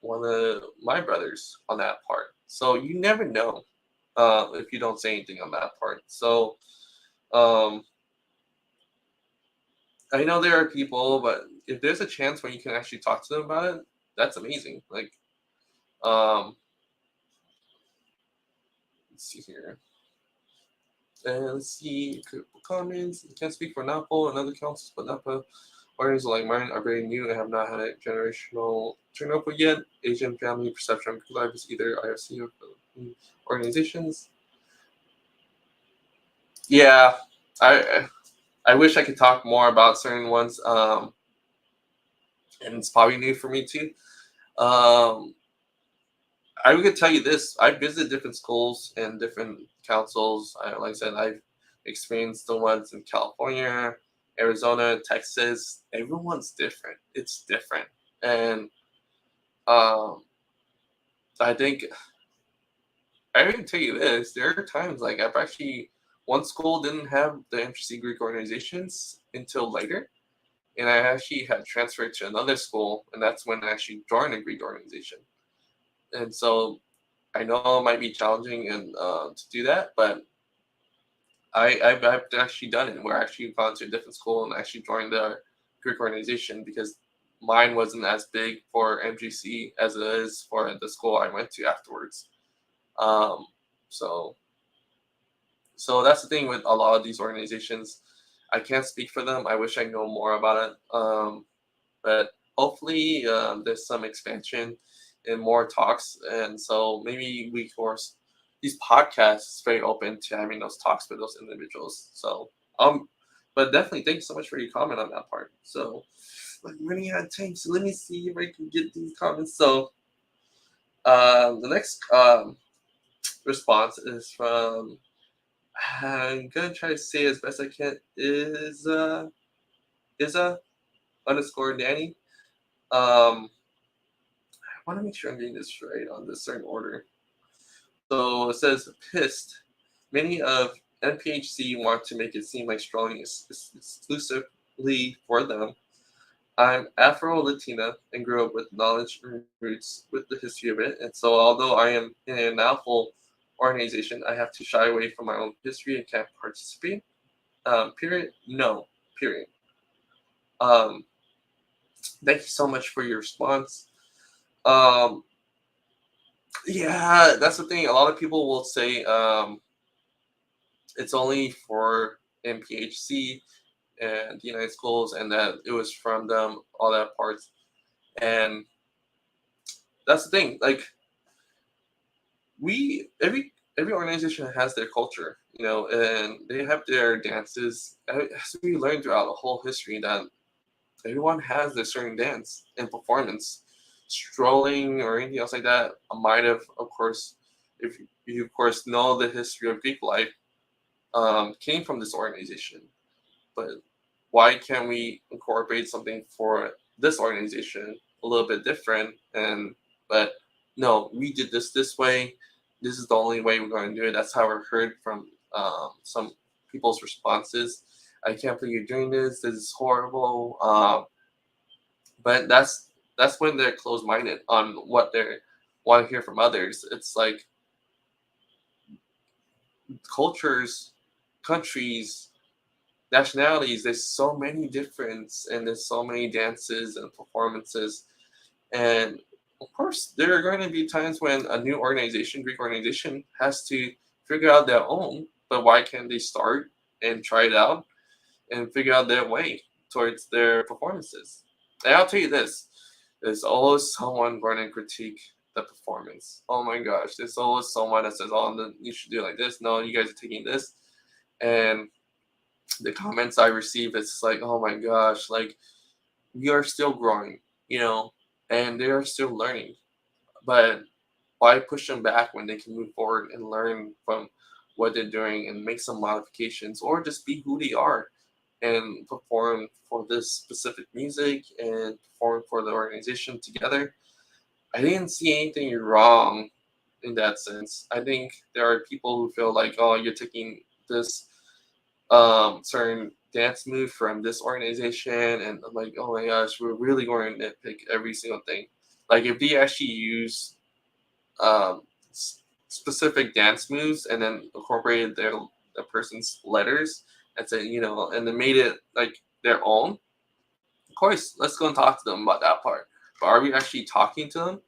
one of my brothers on that part. So you never know if you don't say anything on that part. So um, I know there are people, but if there's a chance where you can actually talk to them about it, that's amazing. Um, let's see here. And let's see comments. I can't speak for Napo and other councils, but Napa organizations like mine are very new and have not had a generational turnover yet. Asian family perception life is either IRC or Philippine organizations. Yeah, I wish I could talk more about certain ones, and it's probably new for me too. Um, I could tell you this: I visited different schools and different councils. Like I said, I've experienced the ones in California, Arizona, Texas. Everyone's different. It's different, and um, I think I can tell you this: there are times like I've actually one school didn't have the MGC Greek organizations until later, and I actually had transferred to another school, and that's when I actually joined a Greek organization. And so I know it might be challenging and to do that, but I've actually done it. We're actually gone to a different school and actually joined the Greek organization because mine wasn't as big for MGC as it is for the school I went to afterwards. Um, so so that's the thing with a lot of these organizations. I can't speak for them. I wish I know more about it. But hopefully there's some expansion and more talks, and so maybe we course these podcasts very open to having those talks with those individuals. So but definitely thank you so much for your comment on that part. So like running out of time, so let me see if I can get these comments. So the next response is from, I'm gonna try to say as best I can, is underscore Danny. I want to make sure I'm getting this right on this certain order. So it says pissed. Many of NPHC want to make it seem like strolling is exclusively for them. I'm Afro-Latina and grew up with knowledge and roots with the history of it. And so although I am in a now full organization, I have to shy away from my own history and can't participate. Period. No. Period. Um, Thank you so much for your response. Um, yeah, that's the thing. A lot of people will say it's only for MPHC and the United Schools, and that it was from them, all that parts. And that's the thing. Like every organization has their culture, and they have their dances. As we learn throughout the whole history, that everyone has their certain dance and performance. Strolling or anything else like that might have, of course, if you of course know the history of Greek life, came from this organization. But why can't we incorporate something for this organization a little bit different? But no, we did this way. This is the only way we're going to do it. That's how I heard from some people's responses. I can't believe you're doing this. This is horrible. But that's when they're closed-minded on what they want to hear from others. It's like cultures, countries, nationalities. There's so many difference, and there's so many dances and performances, and of course there are going to be times when a new organization, Greek organization, has to figure out their own. But why can't they start and try it out and figure out their way towards their performances? And I'll tell you this, there's always someone going to critique the performance. Oh my gosh, there's always someone that says, oh, you should do it like this. No, you guys are taking this. And the comments I receive, it's like, oh my gosh, like we are still growing, and they are still learning. But why push them back when they can move forward and learn from what they're doing and make some modifications, or just be who they are and perform for this specific music and perform for the organization together? I didn't see anything wrong in that sense. I think there are people who feel like, oh, you're taking this certain dance move from this organization, and I'm like, oh my gosh, we're really going to nitpick every single thing. Like if they actually use um, specific dance moves and then incorporated the person's letters and said, and then made it like their own, of course, let's go and talk to them about that part. But are we actually talking to them?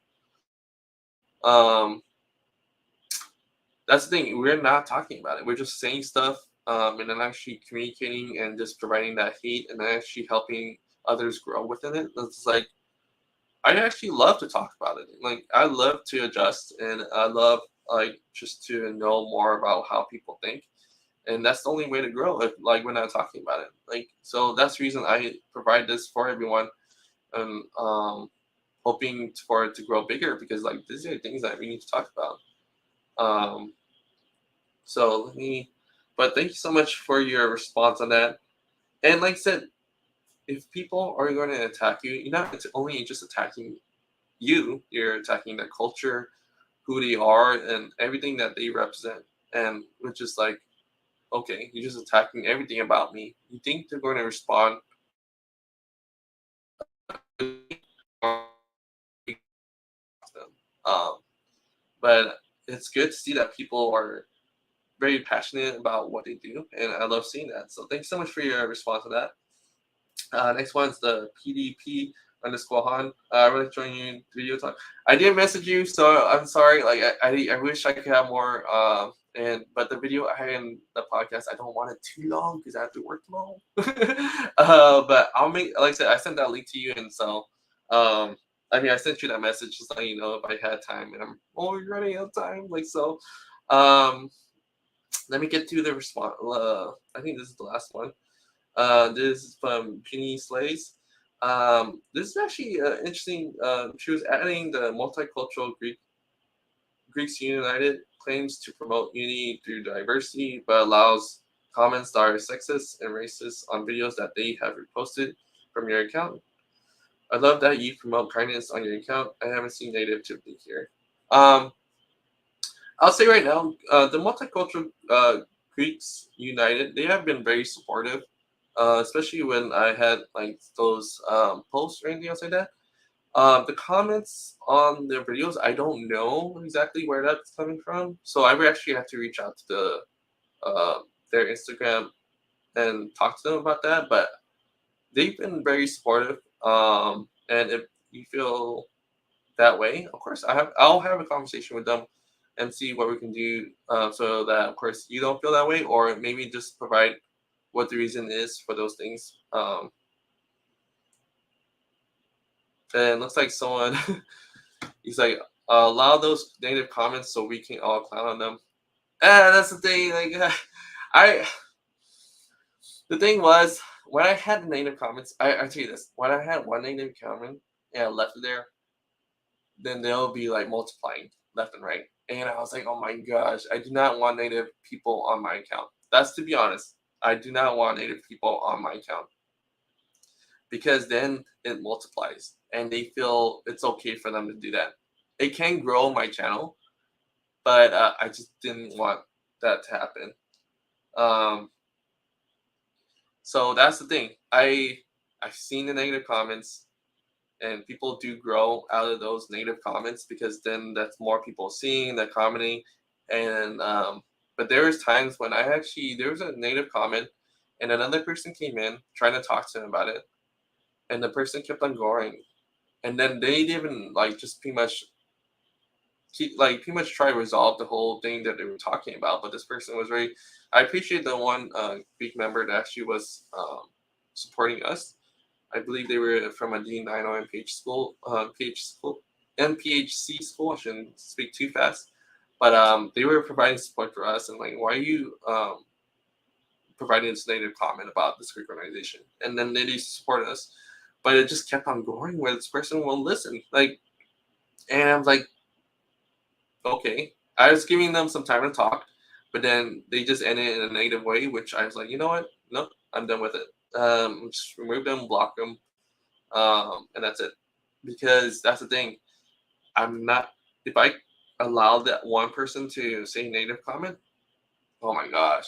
That's the thing. We're not talking about it. We're just saying stuff, and then actually communicating and just providing that hate, and then actually helping others grow within it. It's like I actually love to talk about it. Like I love to adjust, and I love like just to know more about how people think, and that's the only way to grow. If like we're not talking about it, like so that's the reason I provide this for everyone, and hoping for it to grow bigger, because like these are things that we need to talk about. Um, So but thank you so much for your response on that. And like I said, if people are going to attack you, you're not only just attacking you're attacking their culture, who they are, and everything that they represent. And which is like, okay, you're just attacking everything about me. You think they're going to respond to them. But it's good to see that people are very passionate about what they do, and I love seeing that. So thanks so much for your response to that. Next one's the PDP underscore Han. I really join you in video talk. I did message you, so I'm sorry. Like I wish I could have more. But the video I and the podcast, I don't want it too long because I have to work tomorrow. But I'll make, like I said, I sent that link to you, and so I mean, I sent you that message just letting you know if I had time, and I'm you're running out of time, like so. Um, Let me get to the response. I think this is the last one. This is from Penny Slays. This is actually interesting. She was adding the multicultural Greeks United claims to promote unity through diversity, but allows comments that are sexist and racist on videos that they have reposted from your account. I love that you promote kindness on your account. I haven't seen negativity here. Um, I'll say right now, the multicultural Greeks United, they have been very supportive, especially when I had like those posts or anything else like that. The comments on their videos, I don't know exactly where that's coming from, so I would actually have to reach out to their Instagram and talk to them about that. But they've been very supportive, and if you feel that way, of course, I'll have a conversation with them and see what we can do so that, of course, you don't feel that way, or maybe just provide what the reason is for those things. And it looks like someone he's like allow those negative comments so we can all clown on them. And that's the thing. Like I, the thing was when I had the negative comments, I tell you this: when I had one negative comment and I left it there, then they'll be like multiplying left and right. And I was like, oh my gosh, I do not want native people on my account. That's to be honest. I do not want native people on my account because then it multiplies and they feel it's okay for them to do that. It can grow my channel, but I just didn't want that to happen. Um, so that's the thing. I've seen the negative comments, and people do grow out of those negative comments because then that's more people seeing that commenting, and but there was times when there was a negative comment, and another person came in trying to talk to him about it, and the person kept on going, and then they didn't like just pretty much try to resolve the whole thing that they were talking about. But this person was very. I appreciate the one Greek member that actually was supporting us. I believe they were from a D9 or MPHC school. I shouldn't speak too fast, but they were providing support for us and like, why are you providing this negative comment about this Greek organization? And then they support us, but it just kept on going where this person won't listen. Like, and I was like, okay, I was giving them some time to talk, but then they just ended in a negative way, which I was like, you know what? Nope, I'm done with it. Just remove them, block them, and that's it. Because that's the thing. I'm not. If I allow that one person to say negative comment, oh my gosh,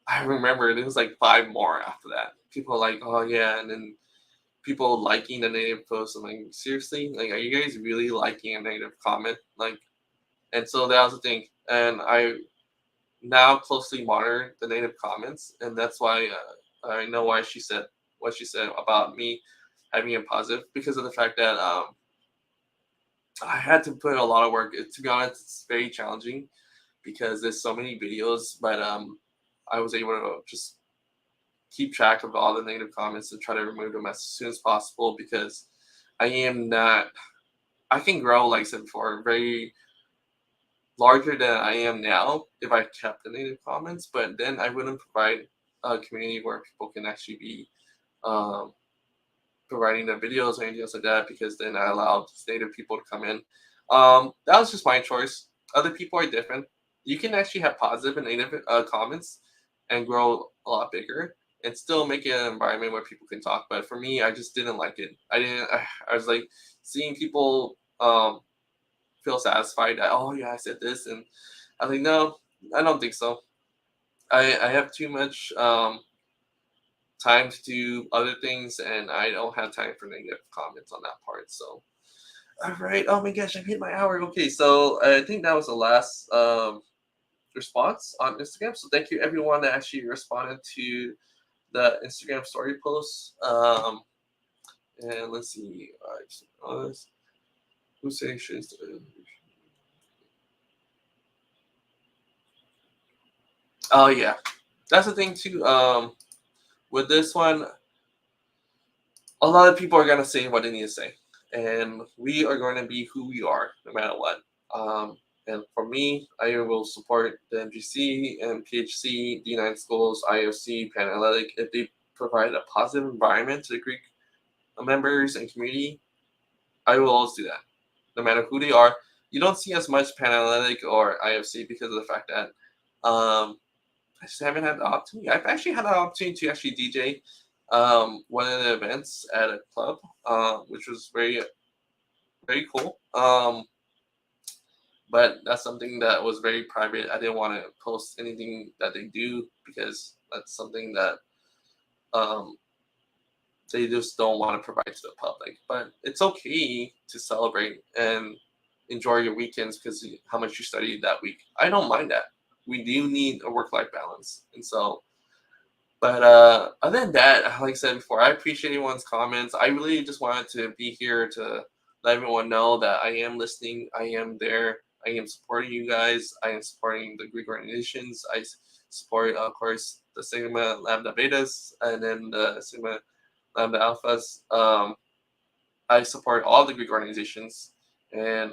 I remember there was like five more after that. People are like, oh yeah, and then people liking the negative post. I'm like, seriously, like, are you guys really liking a negative comment? Like, and so that was the thing. And I now closely monitor the negative comments, and that's why I know why she said what she said about me having a positive because of the fact that I had to put a lot of work. To be honest, it's very challenging because there's so many videos, but I was able to just keep track of all the negative comments and try to remove them as soon as possible because I am not. I can grow, like I said before, very larger than I am now if I kept the negative comments, but then I wouldn't provide a community where people can actually be um, providing the videos or anything else like that because then I allowed native people to come in. That was just my choice. Other people are different. You can actually have positive and negative comments and grow a lot bigger and still make it an environment where people can talk. But for me, I just didn't like it. I didn't. I was like seeing people feel satisfied that oh yeah I said this and I was like no I don't think so. I have too much time to do other things, and I don't have time for negative comments on that part. So, all right. Oh my gosh, I've hit my hour. Okay, so I think that was the last response on Instagram. So thank you everyone that actually responded to the Instagram story post. And let's see, who say should. Oh yeah, that's the thing too. With this one, a lot of people are gonna say what they need to say, and we are going to be who we are, no matter what. And for me, I will support the MGC, PHC, the United Schools, IOC, Pan Athletic if they provide a positive environment to the Greek members and community. I will always do that, no matter who they are. You don't see as much Pan Athletic or IOC because of the fact that I just haven't had the opportunity. I've actually had the opportunity to actually DJ one of the events at a club, which was very cool. But that's something that was very private. I didn't want to post anything that they do because that's something that um, they just don't want to provide to the public. But it's okay to celebrate and enjoy your weekends because how much you studied that week. I don't mind that. We do need a work-life balance, and so. But other than that, like I said before, I appreciate everyone's comments. I really just wanted to be here to let everyone know that I am listening. I am there. I am supporting you guys. I am supporting the Greek organizations. Support, of course, the Sigma Lambda Betas and then the Sigma Lambda Alphas. I support all the Greek organizations, and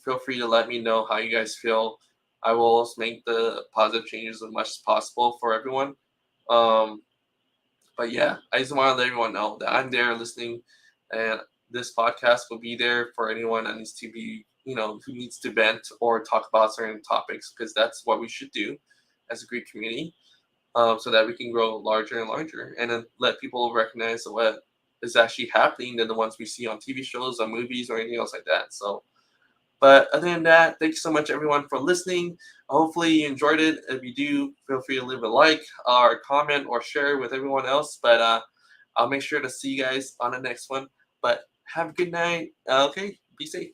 feel free to let me know how you guys feel. I will always make the positive changes as much as possible for everyone. Um, but yeah, I just want to let everyone know that I'm there listening, and this podcast will be there for anyone that needs to be, who needs to vent or talk about certain topics, because that's what we should do as a Greek community, so that we can grow larger and larger, and then let people recognize what is actually happening than the ones we see on TV shows, on movies, or anything else like that. So but other than that, thank you so much, everyone, for listening. Hopefully, you enjoyed it. If you do, feel free to leave a like or comment or share with everyone else. But I'll make sure to see you guys on the next one. But have a good night. Okay, be safe.